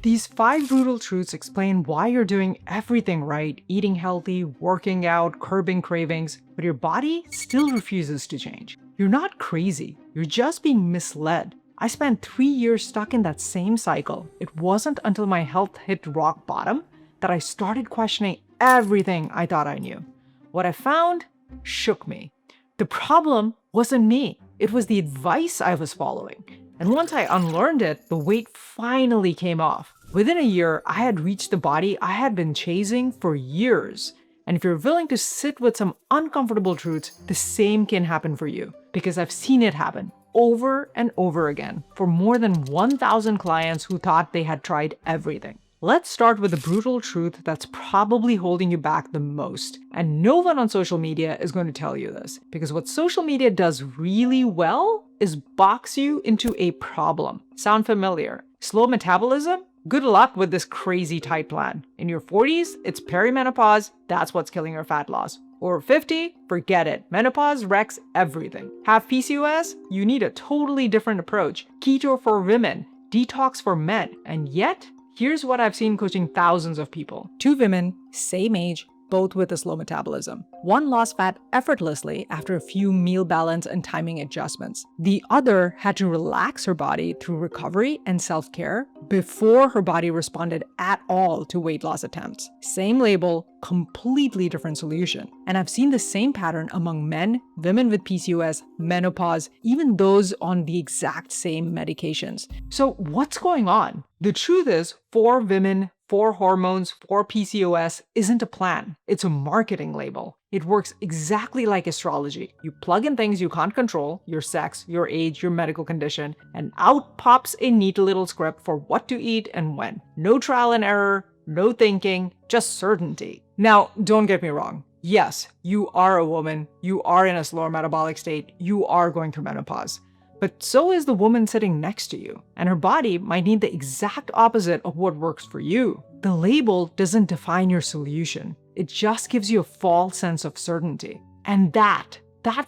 These 5 brutal truths explain why you're doing everything right, eating healthy, working out, curbing cravings, but your body still refuses to change. You're not crazy, you're just being misled. I spent 3 years stuck in that same cycle. It wasn't until my health hit rock bottom that I started questioning everything I thought I knew. What I found shook me. The problem wasn't me, it was the advice I was following. And once I unlearned it, the weight finally came off. Within a year, I had reached the body I had been chasing for years. And if you're willing to sit with some uncomfortable truths, the same can happen for you. Because I've seen it happen over and over again for more than 1,000 clients who thought they had tried everything. Let's start with the brutal truth that's probably holding you back the most. And no one on social media is going to tell you this, because what social media does really well is box you into a problem. Sound familiar? Slow metabolism? Good luck with this crazy tight plan. In your 40s, it's perimenopause, that's what's killing your fat loss. Or 50, forget it. Menopause wrecks everything. Have PCOS? You need a totally different approach. Keto for women, detox for men, and yet, here's what I've seen coaching thousands of people. 2 women, same age, both with a slow metabolism. One lost fat effortlessly after a few meal balance and timing adjustments. The other had to relax her body through recovery and self-care before her body responded at all to weight loss attempts. Same label, completely different solution. And I've seen the same pattern among men, women with PCOS, menopause, even those on the exact same medications. So what's going on? The truth is, for women, for hormones, for PCOS isn't a plan. It's a marketing label. It works exactly like astrology. You plug in things you can't control, your sex, your age, your medical condition, and out pops a neat little script for what to eat and when. No trial and error, no thinking, just certainty. Now, don't get me wrong. Yes, you are a woman, you are in a slower metabolic state, you are going through menopause. But so is the woman sitting next to you, and her body might need the exact opposite of what works for you. The label doesn't define your solution. It just gives you a false sense of certainty. And that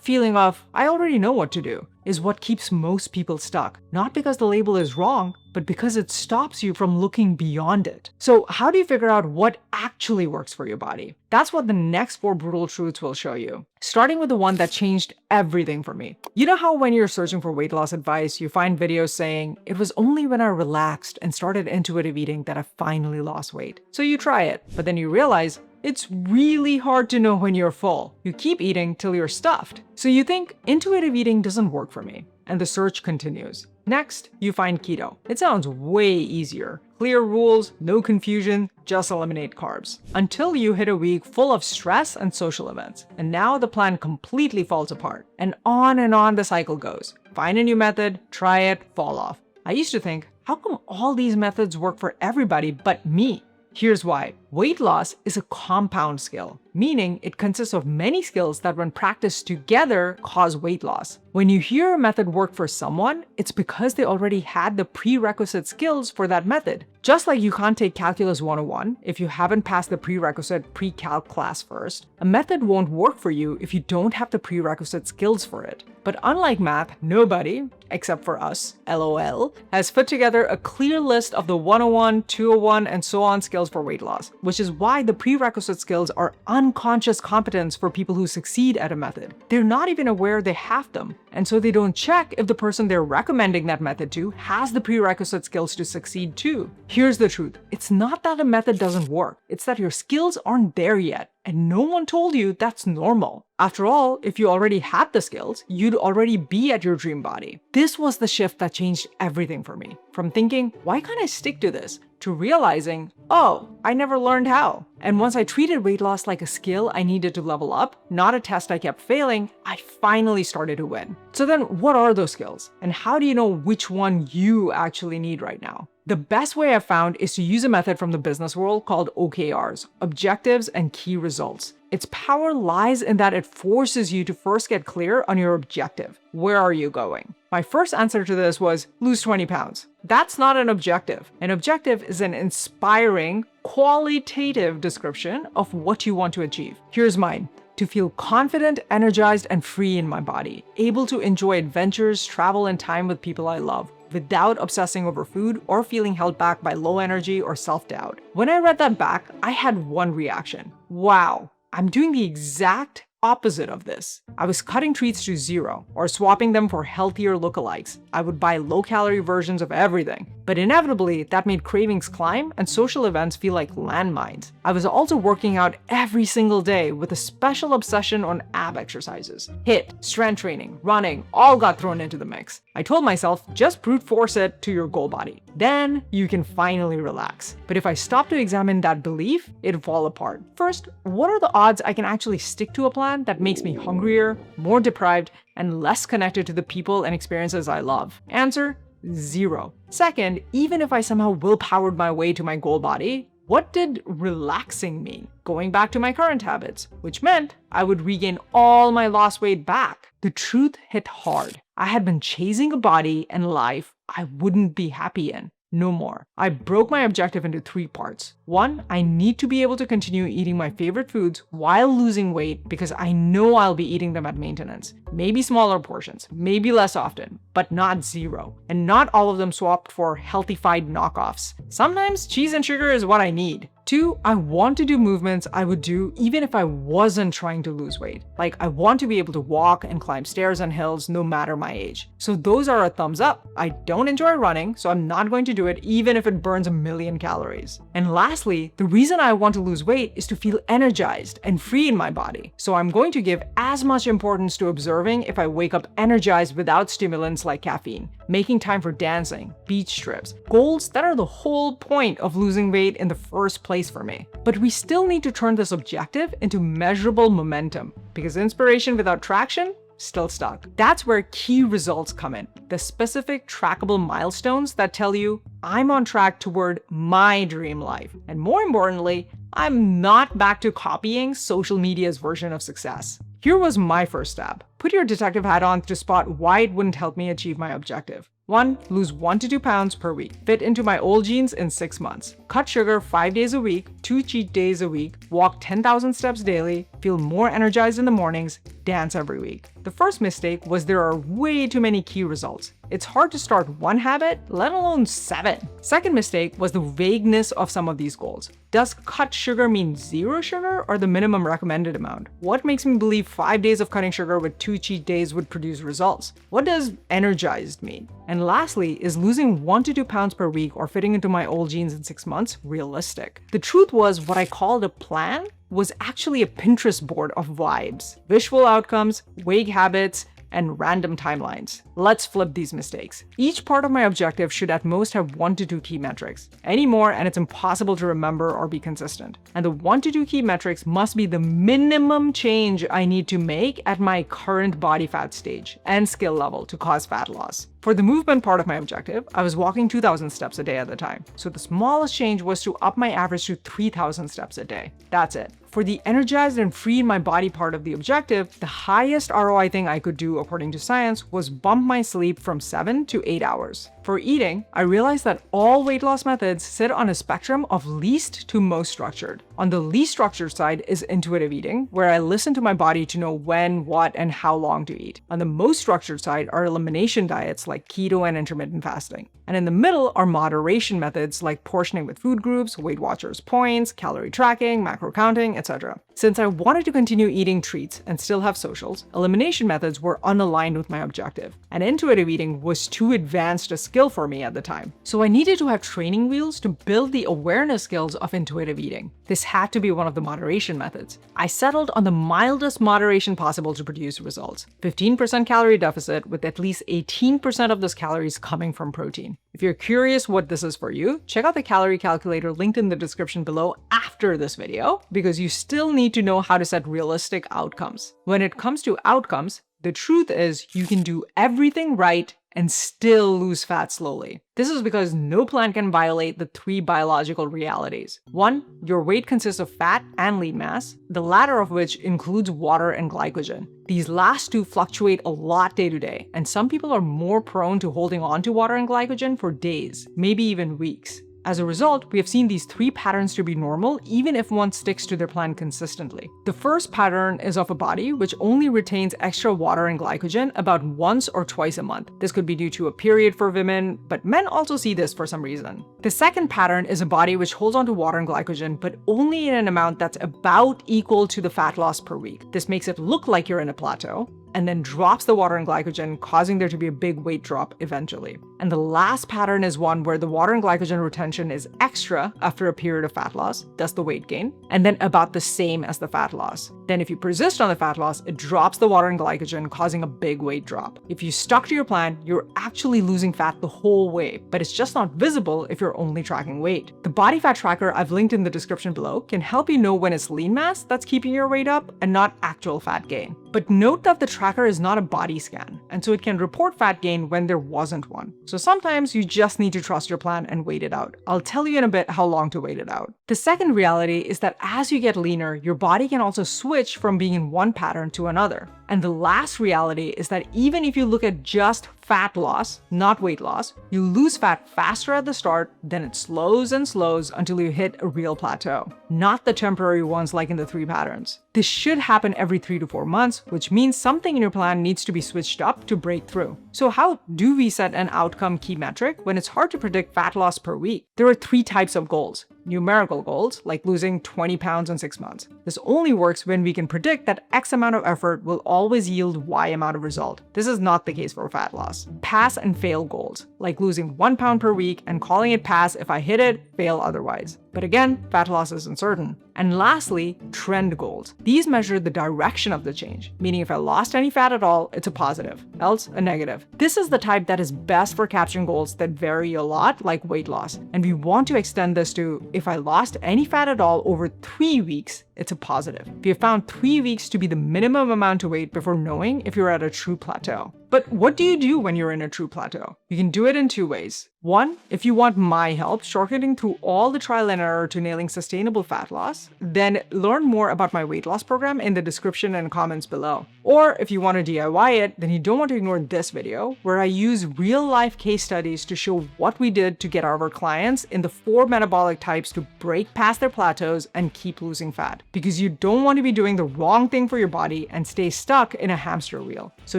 feeling of, I already know what to do, is what keeps most people stuck. Not because the label is wrong, but because it stops you from looking beyond it. So how do you figure out what actually works for your body? That's what the next 4 brutal truths will show you. Starting with the one that changed everything for me. You know how when you're searching for weight loss advice, you find videos saying, it was only when I relaxed and started intuitive eating that I finally lost weight. So you try it, but then you realize, it's really hard to know when you're full. You keep eating till you're stuffed. So you think intuitive eating doesn't work for me, and the search continues. Next, you find keto. It sounds way easier. Clear rules, no confusion, just eliminate carbs. Until you hit a week full of stress and social events. And now the plan completely falls apart. And on the cycle goes. Find a new method, try it, fall off. I used to think, how come all these methods work for everybody but me? Here's why. Weight loss is a compound skill, meaning it consists of many skills that when practiced together cause weight loss. When you hear a method work for someone, it's because they already had the prerequisite skills for that method. Just like you can't take Calculus 101 if you haven't passed the prerequisite pre-calc class first, a method won't work for you if you don't have the prerequisite skills for it. But unlike math, nobody, except for us, LOL, has put together a clear list of the 101, 201, and so on skills for weight loss, which is why the prerequisite skills are unconscious competence for people who succeed at a method. They're not even aware they have them, and so they don't check if the person they're recommending that method to has the prerequisite skills to succeed too. Here's the truth. It's not that a method doesn't work. It's that your skills aren't there yet, and no one told you that's normal. After all, if you already had the skills, you'd already be at your dream body. This was the shift that changed everything for me. From thinking, why can't I stick to this? To realizing, oh, I never learned how. And once I treated weight loss like a skill I needed to level up, not a test I kept failing, I finally started to win. So then what are those skills? And how do you know which one you actually need right now? The best way I've found is to use a method from the business world called OKRs, Objectives and Key Results. Its power lies in that it forces you to first get clear on your objective. Where are you going? My first answer to this was lose 20 pounds. That's not an objective. An objective is an inspiring, qualitative description of what you want to achieve. Here's mine. To feel confident, energized, and free in my body, able to enjoy adventures, travel, and time with people I love, without obsessing over food or feeling held back by low energy or self-doubt. When I read that back, I had one reaction. Wow, I'm doing the exact opposite of this. I was cutting treats to zero or swapping them for healthier lookalikes. I would buy low-calorie versions of everything. But inevitably, that made cravings climb and social events feel like landmines. I was also working out every single day with a special obsession on ab exercises. HIIT, strength training, running, all got thrown into the mix. I told myself, just brute force it to your goal body. Then you can finally relax. But if I stop to examine that belief, it'd fall apart. First, what are the odds I can actually stick to a plan that makes me hungrier, more deprived, and less connected to the people and experiences I love? Answer: 0. Second, even if I somehow willpowered my way to my goal body, what did relaxing mean? Going back to my current habits, which meant I would regain all my lost weight back. The truth hit hard. I had been chasing a body and life I wouldn't be happy in. No more. I broke my objective into 3 parts. 1, I need to be able to continue eating my favorite foods while losing weight because I know I'll be eating them at maintenance. Maybe smaller portions, maybe less often, but not 0. And not all of them swapped for healthified knockoffs. Sometimes cheese and sugar is what I need. 2, I want to do movements I would do even if I wasn't trying to lose weight. Like, I want to be able to walk and climb stairs and hills no matter my age. So those are a thumbs up. I don't enjoy running, so I'm not going to do it even if it burns 1,000,000 calories. And lastly, the reason I want to lose weight is to feel energized and free in my body. So I'm going to give as much importance to observing if I wake up energized without stimulants like caffeine, making time for dancing, beach trips, goals that are the whole point of losing weight in the first place for me. But we still need to turn this objective into measurable momentum, because inspiration without traction, still stuck. That's where key results come in. The specific trackable milestones that tell you I'm on track toward my dream life. And more importantly, I'm not back to copying social media's version of success. Here was my first step. Put your detective hat on to spot why it wouldn't help me achieve my objective. 1. Lose 1 to 2 pounds per week. Fit into my old jeans in 6 months. Cut sugar 5 days a week, 2 cheat days a week, walk 10,000 steps daily, feel more energized in the mornings, dance every week. The first mistake was there are way too many key results. It's hard to start one habit, let alone 7. Second mistake was the vagueness of some of these goals. Does cut sugar mean 0 sugar or the minimum recommended amount? What makes me believe 5 days of cutting sugar with 2 cheat days would produce results? What does energized mean? And lastly, is losing 1 to 2 pounds per week or fitting into my old jeans in 6 months realistic? The truth was, what I called a plan was actually a Pinterest board of vibes, visual outcomes, vague habits, and random timelines. Let's flip these mistakes. Each part of my objective should at most have 1 to 2 key metrics. Any more and it's impossible to remember or be consistent. And the 1 to 2 key metrics must be the minimum change I need to make at my current body fat stage and skill level to cause fat loss. For the movement part of my objective, I was walking 2,000 steps a day at the time. So the smallest change was to up my average to 3,000 steps a day. That's it. For the energized and free in my body part of the objective, the highest ROI thing I could do according to science was bump my sleep from 7 to 8 hours. For eating, I realized that all weight loss methods sit on a spectrum of least to most structured. On the least structured side is intuitive eating, where I listen to my body to know when, what, and how long to eat. On the most structured side are elimination diets like keto and intermittent fasting. And in the middle are moderation methods like portioning with food groups, Weight Watchers points, calorie tracking, macro counting, etc. Since I wanted to continue eating treats and still have socials, elimination methods were unaligned with my objective, and intuitive eating was too advanced a skill for me at the time. So I needed to have training wheels to build the awareness skills of intuitive eating. This had to be one of the moderation methods. I settled on the mildest moderation possible to produce results: 15% calorie deficit with at least 18% of those calories coming from protein. If you're curious what this is for you, check out the calorie calculator linked in the description below after this video, because you still need to know how to set realistic outcomes. When it comes to outcomes, the truth is you can do everything right and still lose fat slowly. This is because no plan can violate the 3 biological realities. 1, your weight consists of fat and lean mass, the latter of which includes water and glycogen. These last 2 fluctuate a lot day to day, and some people are more prone to holding on to water and glycogen for days, maybe even weeks. As a result, we have seen these 3 patterns to be normal even if one sticks to their plan consistently. The first pattern is of a body which only retains extra water and glycogen about once or twice a month. This could be due to a period for women, but men also see this for some reason. The second pattern is a body which holds onto water and glycogen, but only in an amount that's about equal to the fat loss per week. This makes it look like you're in a plateau, and then drops the water and glycogen, causing there to be a big weight drop eventually. And the last pattern is one where the water and glycogen retention is extra after a period of fat loss, thus the weight gain, and then about the same as the fat loss. Then if you persist on the fat loss, it drops the water and glycogen, causing a big weight drop. If you stuck to your plan, you're actually losing fat the whole way, but it's just not visible if you're only tracking weight. The body fat tracker I've linked in the description below can help you know when it's lean mass that's keeping your weight up and not actual fat gain. But note that the tracker is not a body scan, and so it can report fat gain when there wasn't one. So sometimes you just need to trust your plan and wait it out. I'll tell you in a bit how long to wait it out. The second reality is that as you get leaner, your body can also switch from being in one pattern to another. And the last reality is that even if you look at just fat loss, not weight loss, you lose fat faster at the start, then it slows and slows until you hit a real plateau, not the temporary ones like in the 3 patterns. This should happen every 3 to 4 months, which means something in your plan needs to be switched up to break through. So how do we set an outcome key metric when it's hard to predict fat loss per week? There are 3 types of goals. Numerical goals, like losing 20 pounds in 6 months. This only works when we can predict that X amount of effort will always yield Y amount of result. This is not the case for fat loss. Pass and fail goals, like losing 1 pound per week and calling it pass if I hit it, fail otherwise. But again, fat loss is uncertain. And lastly, trend goals. These measure the direction of the change, meaning if I lost any fat at all, it's a positive, else a negative. This is the type that is best for capturing goals that vary a lot, like weight loss. And we want to extend this to if I lost any fat at all over 3 weeks, it's a positive. We have found 3 weeks to be the minimum amount to wait before knowing if you're at a true plateau. But what do you do when you're in a true plateau? You can do it in 2 ways. One, if you want my help shortcutting through all the trial and error to nailing sustainable fat loss, then learn more about my weight loss program in the description and comments below. Or if you want to DIY it, then you don't want to ignore this video where I use real-life case studies to show what we did to get our clients in the 4 metabolic types to break past their plateaus and keep losing fat. Because you don't want to be doing the wrong thing for your body and stay stuck in a hamster wheel. So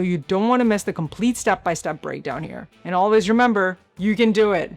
you don't want to miss the complete step-by-step breakdown here. And always remember, you can do it.